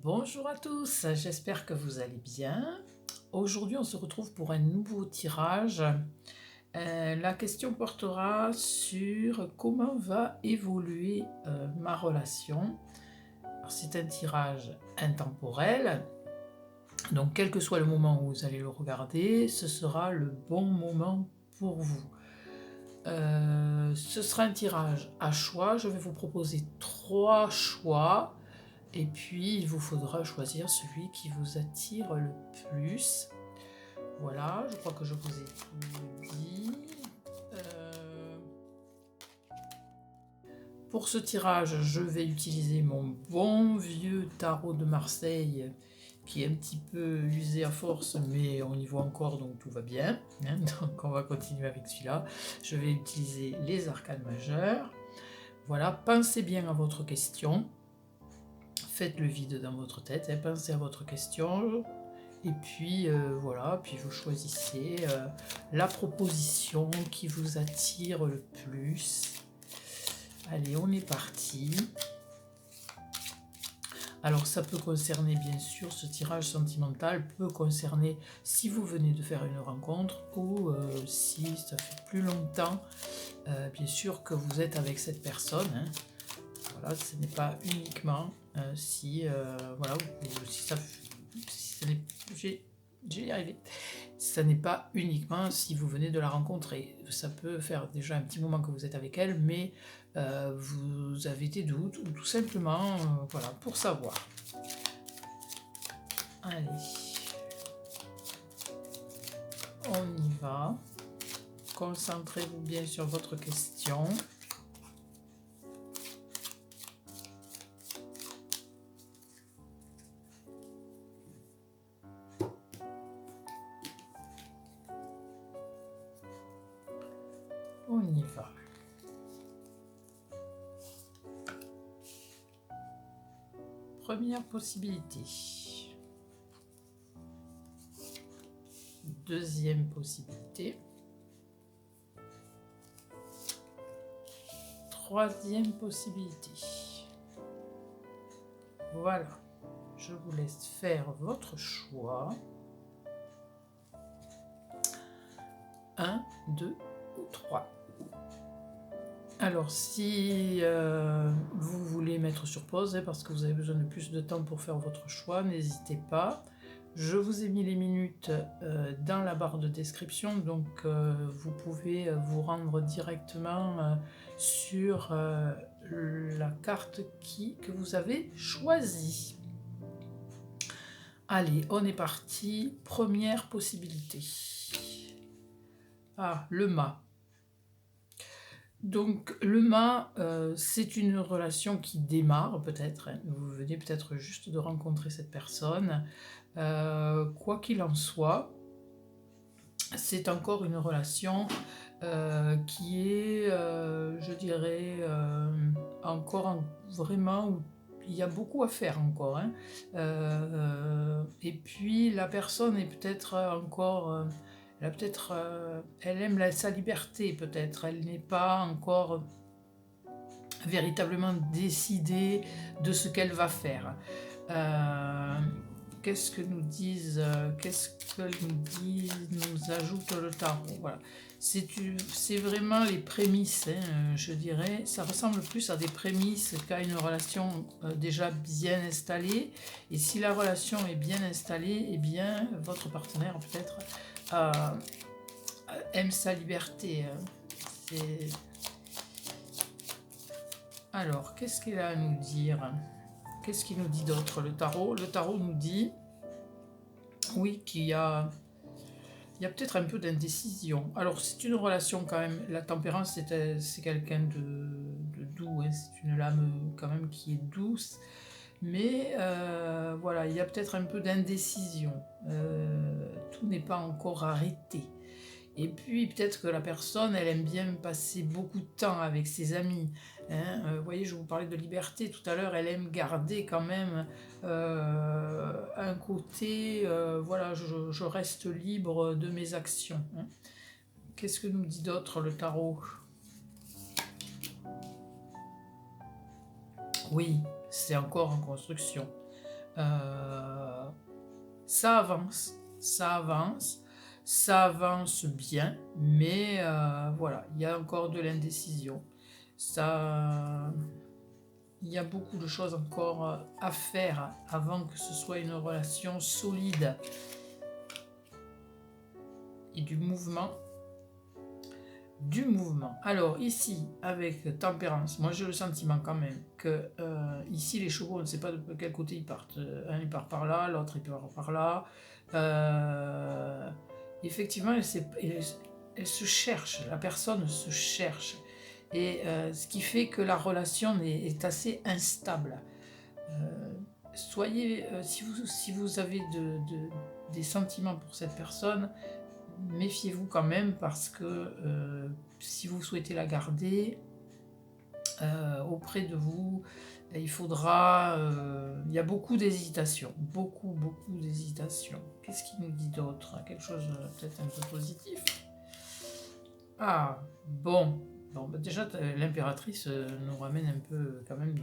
Bonjour à tous, j'espère que vous allez bien. Aujourd'hui, on se retrouve pour un nouveau tirage. La question portera sur comment va évoluer ma relation. Alors, c'est un tirage intemporel, donc quel que soit le moment où vous allez le regarder, ce sera le bon moment pour vous. Ce sera un tirage à choix. Je vais vous proposer 3 choix. Et puis, il vous faudra choisir celui qui vous attire le plus. Voilà, je crois que je vous ai tout dit. Pour ce tirage, je vais utiliser mon bon vieux tarot de Marseille, qui est un petit peu usé à force, mais on y voit encore, donc tout va bien. Donc on va continuer avec celui-là. Je vais utiliser les arcanes majeurs. Voilà, pensez bien à votre question. Faites le vide dans votre tête, pensez à votre question, et puis voilà, puis vous choisissez la proposition qui vous attire le plus. Allez, on est parti. Alors ça peut concerner bien sûr, ce tirage sentimental peut concerner si vous venez de faire une rencontre ou si ça fait plus longtemps, bien sûr que vous êtes avec cette personne. Voilà, ce n'est pas uniquement si voilà, si ça, si ce n'est, j'ai y arrivé. Ça n'est pas uniquement si vous venez de la rencontrer. Ça peut faire déjà un petit moment que vous êtes avec elle, mais vous avez des doutes ou tout simplement, voilà, pour savoir. Allez, on y va. Concentrez-vous bien sur votre question. On y va. Première possibilité. Deuxième possibilité. Troisième possibilité. Voilà. Je vous laisse faire votre choix. 1, 2 ou 3. Alors, si vous voulez mettre sur pause, parce que vous avez besoin de plus de temps pour faire votre choix, n'hésitez pas. Je vous ai mis les minutes dans la barre de description, donc vous pouvez vous rendre directement sur la carte que vous avez choisie. Allez, on est parti. Première possibilité. Ah, le mât. Donc le mât, c'est une relation qui démarre peut-être, vous venez peut-être juste de rencontrer cette personne. Quoi qu'il en soit, c'est encore une relation qui est, je dirais, encore vraiment où il y a beaucoup à faire encore. Et puis la personne est peut-être encore... elle aime sa liberté peut-être, elle n'est pas encore véritablement décidée de ce qu'elle va faire. Qu'est-ce que nous ajoute le tarot? Voilà. C'est vraiment les prémices, je dirais. Ça ressemble plus à des prémices qu'à une relation déjà bien installée. Et si la relation est bien installée, eh bien, votre partenaire peut-être aime sa liberté. Alors, qu'est-ce qu'il a à nous dire? Qu'est-ce qu'il nous dit d'autre, le tarot? Le tarot nous dit, oui, qu'il y a peut-être un peu d'indécision. Alors, c'est une relation quand même, la tempérance, c'est quelqu'un de doux, c'est une lame quand même qui est douce, mais voilà, il y a peut-être un peu d'indécision. Tout n'est pas encore arrêté. Et puis peut-être que la personne, elle aime bien passer beaucoup de temps avec ses amis. Vous voyez, je vous parlais de liberté tout à l'heure, elle aime garder quand même un côté, voilà, je reste libre de mes actions. Qu'est-ce que nous dit d'autre le tarot? Oui, c'est encore en construction. Euh, ça avance, ça avance, ça avance bien, mais voilà, il y a encore de l'indécision. Ça, il y a beaucoup de choses encore à faire avant que ce soit une relation solide et du mouvement. Alors ici, avec tempérance, moi j'ai le sentiment quand même que ici les chevaux, on ne sait pas de quel côté ils partent. Un il part par là, l'autre il part par là. Effectivement, elle se cherche, la personne se cherche. Et ce qui fait que la relation est assez instable. Soyez, si vous avez des sentiments pour cette personne, méfiez-vous quand même parce que si vous souhaitez la garder auprès de vous, il faudra... il y a beaucoup d'hésitation, beaucoup d'hésitation. Qu'est-ce qu'il nous dit d'autre? Quelque chose peut-être un peu positif. Ah, bon. Bon, bah déjà, l'impératrice nous ramène un peu quand même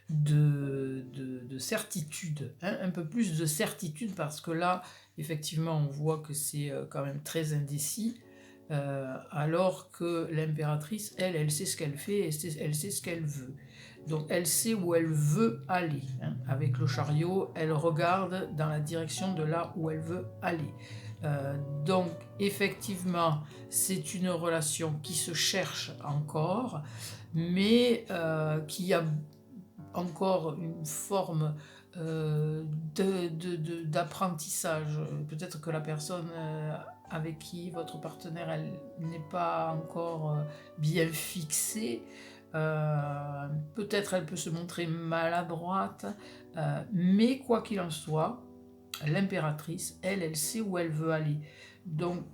de certitude, hein, un peu plus de certitude parce que là, effectivement, on voit que c'est quand même très indécis, alors que l'impératrice, elle sait ce qu'elle fait, elle sait ce qu'elle veut. Donc elle sait où elle veut aller. Hein. Avec le chariot, elle regarde dans la direction de là où elle veut aller. Donc effectivement, c'est une relation qui se cherche encore, mais qui a encore une forme d'apprentissage. Peut-être que la personne avec qui votre partenaire elle n'est pas encore bien fixée. Peut-être elle peut se montrer maladroite, mais quoi qu'il en soit, l'impératrice, elle sait où elle veut aller. Donc,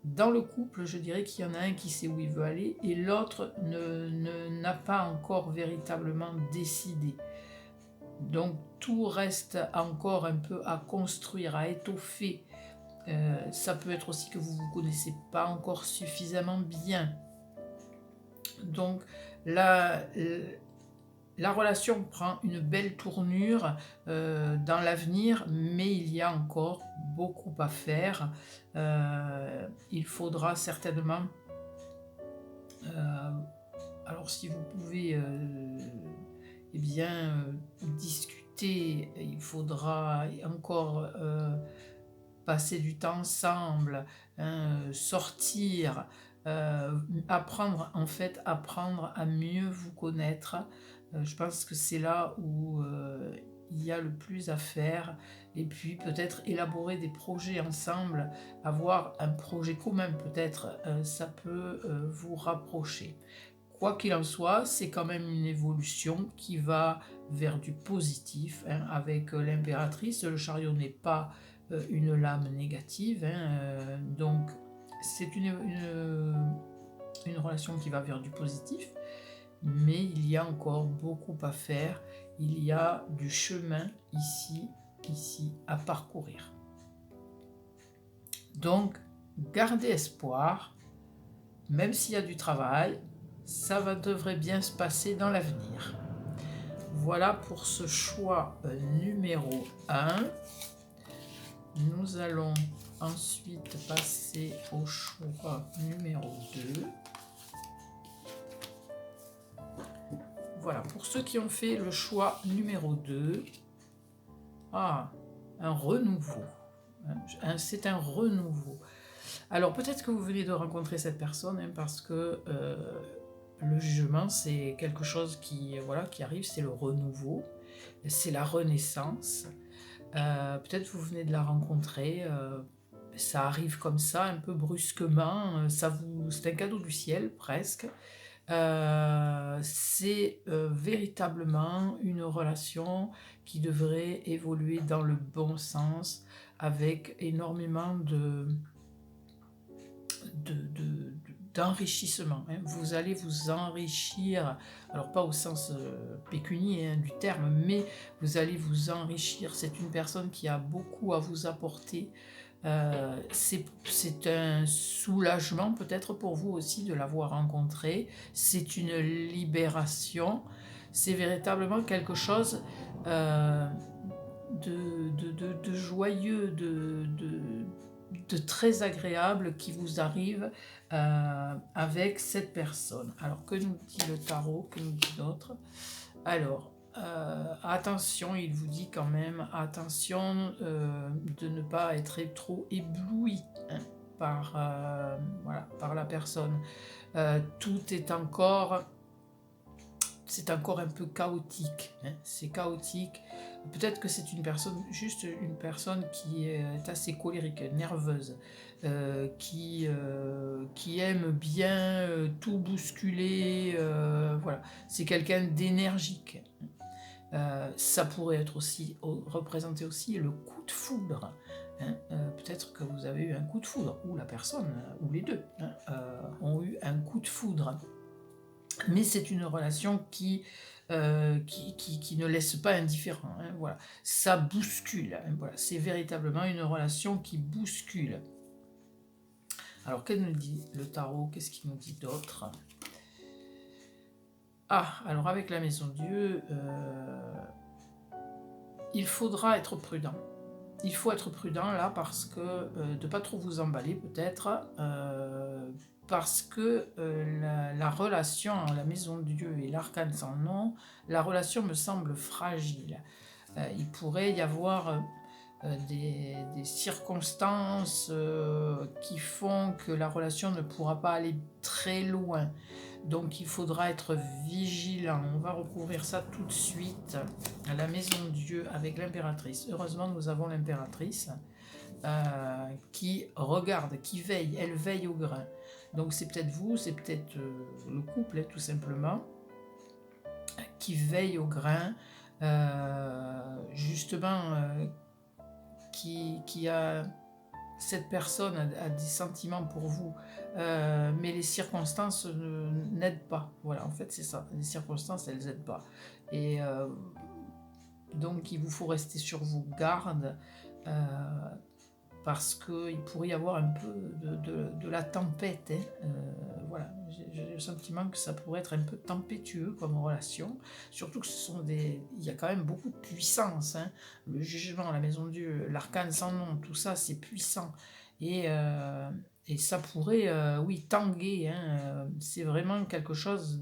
dans le couple, je dirais qu'il y en a un qui sait où il veut aller et l'autre n'a pas encore véritablement décidé. Donc, tout reste encore un peu à construire, à étoffer. Ça peut être aussi que vous ne vous connaissez pas encore suffisamment bien. Donc, la relation prend une belle tournure dans l'avenir, mais il y a encore beaucoup à faire. Il faudra certainement, alors si vous pouvez eh bien, discuter, il faudra encore passer du temps ensemble, hein, sortir, apprendre à mieux vous connaître. Je pense que c'est là où il y a le plus à faire et puis peut-être élaborer des projets ensemble, avoir un projet commun peut-être, ça peut vous rapprocher. Quoi qu'il en soit, c'est quand même une évolution qui va vers du positif. Hein, avec l'impératrice, le chariot n'est pas une lame négative, hein, donc c'est une relation qui va vers du positif, mais il y a encore beaucoup à faire, il y a du chemin ici à parcourir. Donc, gardez espoir, même s'il y a du travail, ça devrait bien se passer dans l'avenir. Voilà pour ce choix numéro 1. Nous allons ensuite passer au choix numéro 2. Voilà, pour ceux qui ont fait le choix numéro 2, un renouveau. C'est un renouveau. Alors peut-être que vous venez de rencontrer cette personne hein, parce que le jugement c'est quelque chose qui arrive, c'est le renouveau, c'est la renaissance. Peut-être vous venez de la rencontrer, ça arrive comme ça, un peu brusquement, c'est un cadeau du ciel presque. C'est véritablement une relation qui devrait évoluer dans le bon sens avec énormément d'enrichissement. Hein. Vous allez vous enrichir, alors pas au sens pécunier hein, du terme, mais vous allez vous enrichir. C'est une personne qui a beaucoup à vous apporter. C'est un soulagement peut-être pour vous aussi de l'avoir rencontré. C'est une libération. c'est véritablement quelque chose de joyeux, de très agréable qui vous arrive avec cette personne. Alors, que nous dit le tarot? Que nous dit d'autre? Alors, attention, il vous dit quand même, attention de ne pas être trop ébloui hein, voilà, par la personne. Tout est encore... C'est encore un peu chaotique, hein, c'est chaotique. Peut-être que c'est une personne, juste une personne qui est assez colérique, nerveuse, qui aime bien tout bousculer, voilà. C'est quelqu'un d'énergique. Ça pourrait être aussi représenter aussi le coup de foudre. Hein. Peut-être que vous avez eu un coup de foudre, ou la personne, ou les deux, hein, ont eu un coup de foudre. Mais c'est une relation qui ne laisse pas indifférent. Hein, voilà. Ça bouscule. Hein, voilà. C'est véritablement une relation qui bouscule. Alors, qu'est-ce nous dit le tarot? Qu'est-ce qu'il nous dit d'autre? Ah, alors avec la Maison Dieu, il faudra être prudent. Il faut être prudent là parce que de ne pas trop vous emballer peut-être, parce que la relation, la Maison de Dieu et l'arcane sans nom, la relation me semble fragile. Il pourrait y avoir des circonstances qui font que la relation ne pourra pas aller très loin. Donc il faudra être vigilant. On va recouvrir ça tout de suite à la Maison de Dieu avec l'impératrice. Heureusement, nous avons l'impératrice qui regarde, qui veille. Elle veille au grain. Donc c'est peut-être vous, c'est peut-être le couple, hein, tout simplement, qui veille au grain, justement, qui a... Cette personne a des sentiments pour vous, mais les circonstances n'aident pas. Voilà, en fait, c'est ça. Les circonstances, elles n'aident pas. Et donc, il vous faut rester sur vos gardes, parce qu'il pourrait y avoir un peu de la tempête. Hein. Voilà, j'ai le sentiment que ça pourrait être un peu tempétueux comme relation, surtout que il y a quand même beaucoup de puissance. Hein. Le jugement, la Maison de Dieu, l'arcane sans nom, tout ça, c'est puissant. Et ça pourrait, oui, tanguer. Hein. C'est vraiment quelque chose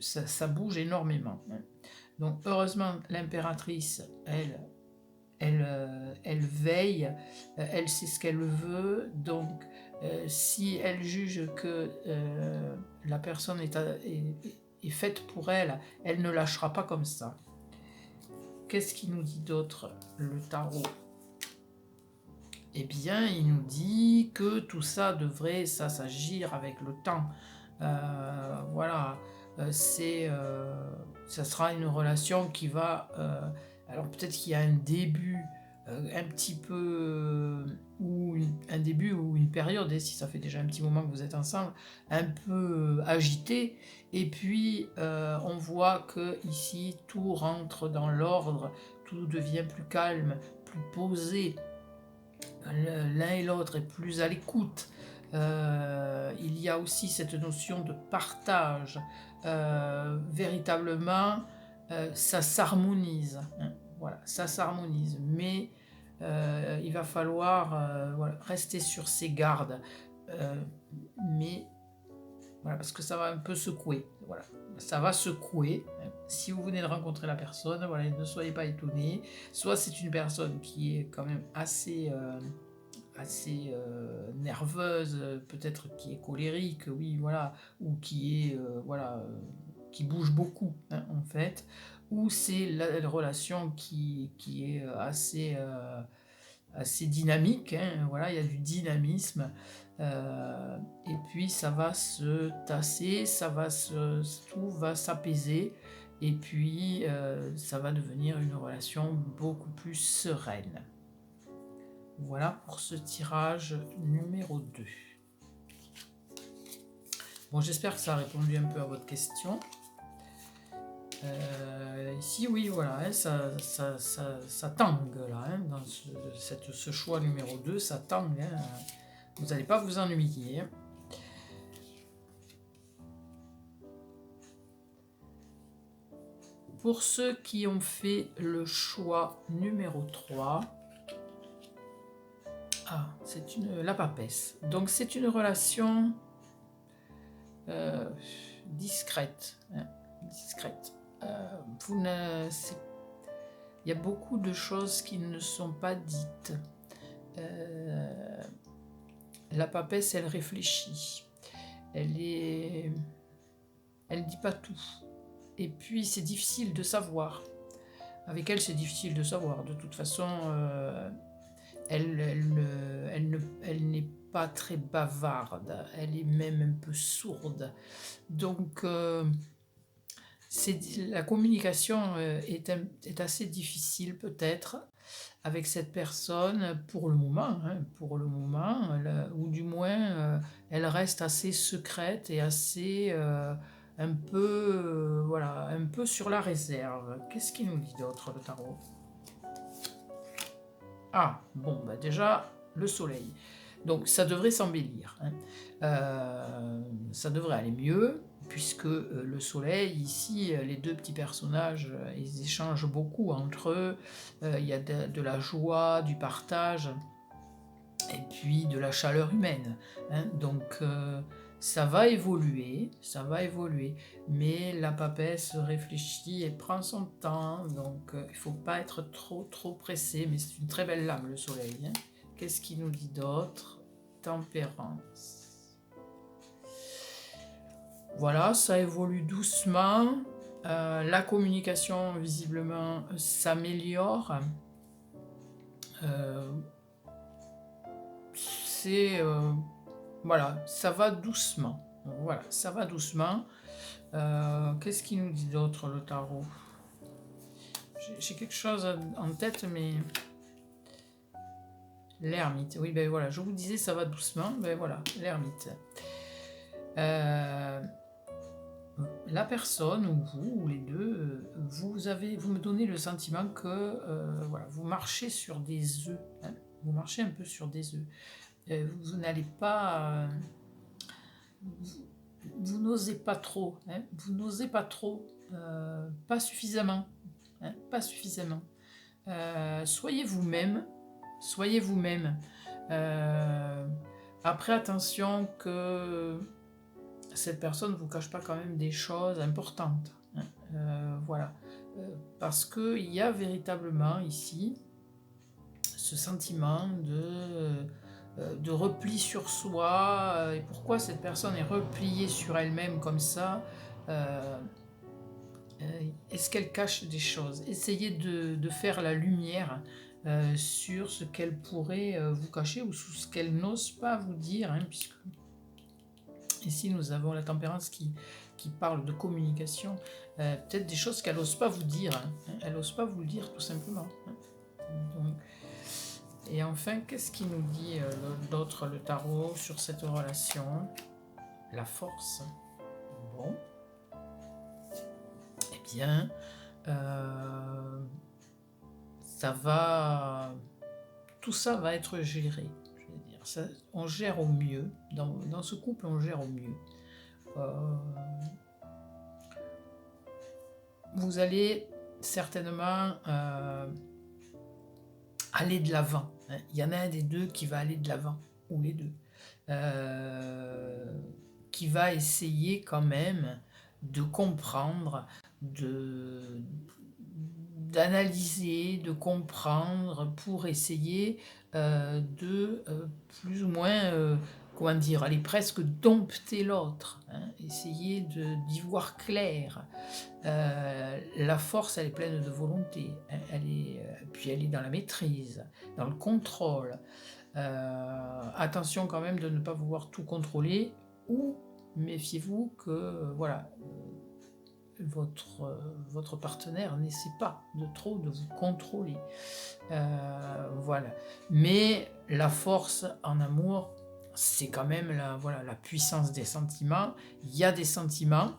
ça bouge énormément. Hein. Donc, heureusement, l'impératrice, elle veille, elle sait ce qu'elle veut, donc si elle juge que la personne est faite pour elle, elle ne lâchera pas comme ça. Qu'est-ce qu'il nous dit d'autre, le tarot? Eh bien, il nous dit que tout ça devrait s'agir avec le temps. Voilà, ça sera une relation qui va... alors peut-être qu'il y a un début un petit peu, un début ou une période, et si ça fait déjà un petit moment que vous êtes ensemble, un peu agité, et puis on voit que ici tout rentre dans l'ordre, tout devient plus calme, plus posé, l'un et l'autre est plus à l'écoute. Il y a aussi cette notion de partage, véritablement ça s'harmonise, hein. Voilà, ça s'harmonise, mais il va falloir voilà, rester sur ses gardes, mais voilà, parce que ça va un peu secouer, voilà, ça va secouer. Si vous venez de rencontrer la personne, voilà, ne soyez pas étonnés, soit c'est une personne qui est quand même assez nerveuse, peut-être qui est colérique, oui, voilà, ou qui est, voilà, qui bouge beaucoup, hein, en fait, ou c'est la relation qui est assez dynamique, hein, voilà, il y a du dynamisme, et puis ça va se tasser, tout va s'apaiser, et puis ça va devenir une relation beaucoup plus sereine. Voilà pour ce tirage numéro 2. Bon, j'espère que ça a répondu un peu à votre question. Ici, oui, voilà, hein, ça tangue là, hein, dans ce choix numéro 2, ça tangue. Hein, vous n'allez pas vous ennuyer. pour ceux qui ont fait le choix numéro 3, c'est la papesse. Donc c'est une relation discrète. Hein, discrète. Il y a beaucoup de choses qui ne sont pas dites. La papesse, elle réfléchit. Elle dit pas tout. Et puis c'est difficile de savoir. Avec elle, c'est difficile de savoir. De toute façon, elle n'est pas très bavarde. Elle est même un peu sourde. Donc, la communication est assez difficile peut-être avec cette personne pour le moment. Ou du moins, elle reste assez secrète et assez... un peu sur la réserve. Qu'est-ce qu'il nous dit d'autre, le tarot? Déjà, le soleil. Donc, ça devrait s'embellir. Ça devrait aller mieux, puisque le soleil, ici, les deux petits personnages, ils échangent beaucoup entre eux. Il y a de la joie, du partage, et puis de la chaleur humaine. Donc... ça va évoluer, mais la papesse réfléchit et prend son temps, donc il ne faut pas être trop pressé, mais c'est une très belle lame, le soleil. Qu'est-ce qu'il nous dit d'autre? Tempérance. Voilà, ça évolue doucement, la communication, visiblement, s'améliore. Voilà, ça va doucement. Voilà, ça va doucement. Qu'est-ce qu'il nous dit d'autre, le tarot? J'ai quelque chose en tête, mais... L'ermite. Oui, ben voilà, je vous disais, ça va doucement. Ben voilà, l'ermite. La personne, ou vous, ou les deux, vous me donnez le sentiment que vous marchez sur des œufs. Vous marchez un peu sur des œufs. Vous n'allez pas... vous n'osez pas trop. Vous n'osez pas trop. Pas suffisamment. Pas suffisamment. Soyez vous-même. Soyez vous-même. Après, attention que cette personne ne vous cache pas quand même des choses importantes. Voilà. Parce qu'il y a véritablement ici ce sentiment de repli sur soi. Et pourquoi cette personne est repliée sur elle-même comme ça? Est-ce qu'elle cache des choses? Essayez de faire la lumière sur ce qu'elle pourrait vous cacher ou sur ce qu'elle n'ose pas vous dire, puisque ici nous avons la tempérance qui parle de communication, peut-être des choses qu'elle n'ose pas vous dire, elle n'ose pas vous le dire tout simplement. Donc, et enfin, qu'est-ce qui nous dit d'autre, le tarot, sur cette relation? La force. Bon. Eh bien, tout ça va être géré. Je veux dire, on gère au mieux. Dans ce couple, on gère au mieux. Vous allez certainement aller de l'avant. Il y en a un des deux qui va aller de l'avant, ou les deux, qui va essayer quand même de comprendre, d'analyser, de comprendre pour essayer de plus ou moins, aller presque dompter l'autre, essayer d'y voir clair. La force, elle est pleine de volonté, puis elle est dans la maîtrise, dans le contrôle. Attention quand même de ne pas vouloir tout contrôler, ou méfiez-vous que votre partenaire n'essaie pas de vous contrôler. Voilà. Mais la force en amour, c'est quand même la puissance des sentiments. Il y a des sentiments.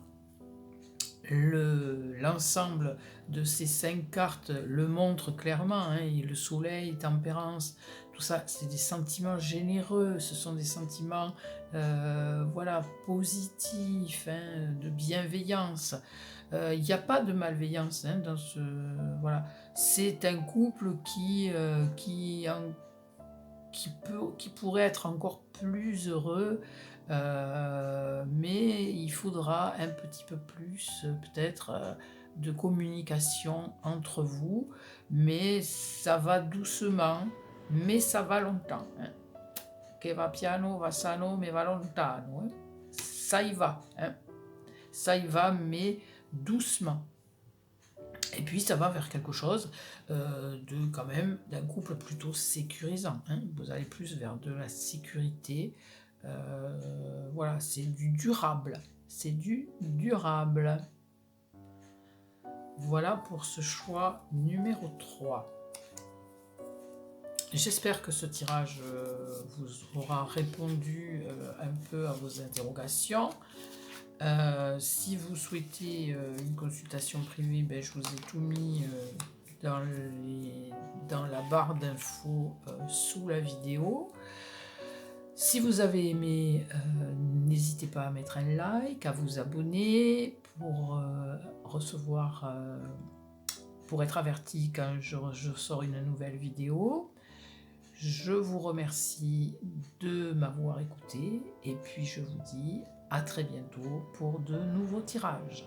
L'ensemble de ces 5 cartes le montre clairement, et le soleil, tempérance, tout ça, c'est des sentiments généreux, ce sont des sentiments positifs, de bienveillance. Il n'y a pas de malveillance hein, dans ce... Voilà. C'est un couple qui pourrait être encore plus heureux, mais il faudra un petit peu plus, peut-être, de communication entre vous, mais ça va doucement, mais ça va longtemps. Hein. Que va piano, va sano, mais va lontano. Hein. Ça y va. Hein. Ça y va, mais doucement. Et puis ça va vers quelque chose de quand même d'un couple plutôt sécurisant. Hein. Vous allez plus vers de la sécurité. Voilà, c'est du durable. C'est du durable. Voilà pour ce choix numéro 3. J'espère que ce tirage vous aura répondu un peu à vos interrogations. Si vous souhaitez une consultation privée, ben, je vous ai tout mis dans la barre d'infos sous la vidéo. Si vous avez aimé, n'hésitez pas à mettre un like, à vous abonner pour recevoir, pour être averti quand je sors une nouvelle vidéo. Je vous remercie de m'avoir écouté et puis je vous dis à très bientôt pour de nouveaux tirages.